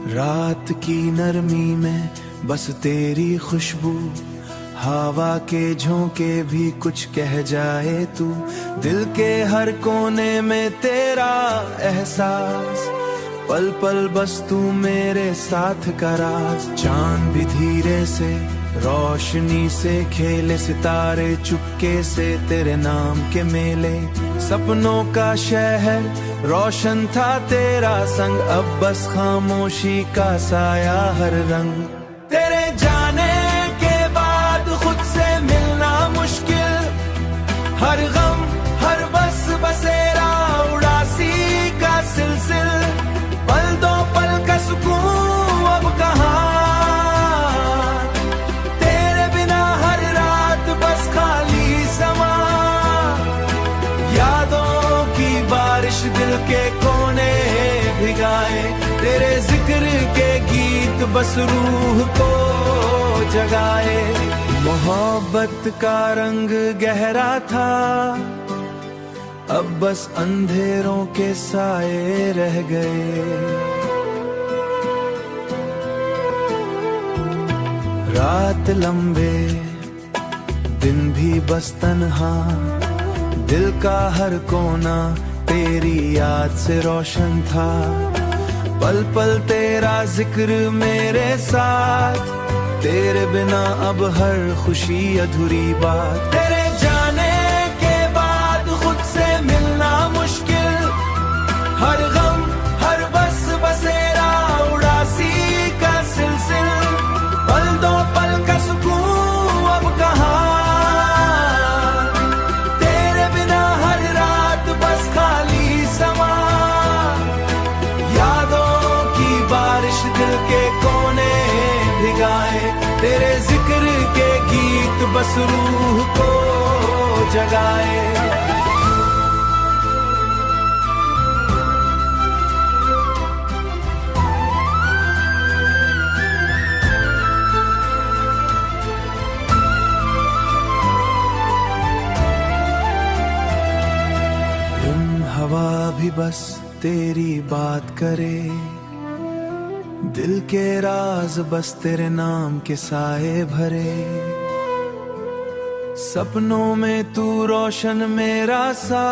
रात की नरमी में बस तेरी खुशबू, हवा के झोंके भी कुछ कह जाए तू। दिल के हर कोने में तेरा एहसास, पल पल बस तू मेरे साथ का राज। चांद भी धीरे से रोशनी से खेले, सितारे चुपके से तेरे नाम के मेले। सपनों का शहर रोशन था तेरा संग, अब बस खामोशी का साया हर रंग। तेरे जाने के बाद खुद से मिलना मुश्किल, हर गम हर बस बसेरा उदासी का सिलसिल। पल दो पल का सुकून अब कहाँ, तेरे बिना हर रात बस खाली समा। यादों की बारिश दिल के कोने भिगाए, तेरे जिक्र के गीत बस रूह को जगाए। मोहब्बत का रंग गहरा था, अब बस अंधेरों के साए रह गए। रात लंबे दिन भी बस तन्हा, दिल का हर कोना तेरी याद से रोशन था। पल पल तेरा जिक्र मेरे साथ, तेरे बिना अब हर खुशी अधूरी बात। तेरे जाने के बाद खुद से मिलना मुश्किल, हर गम हर बस बसेरा उदासी का सिलसिल। पल दो पल का सुकून अब कहाँ, तेरे बिना हर रात बस खाली समा। यादों की बारिश दिल के कोने भिगाए, तेरे जिक्र के गीत बस रूह को जगाए। हवा भी बस तेरी बात करे, दिल के राज बस तेरे नाम के साए भरे। सपनों में तू रोशन मेरा सा,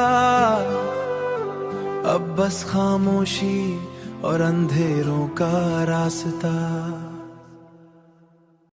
अब बस खामोशी और अंधेरों का रास्ता।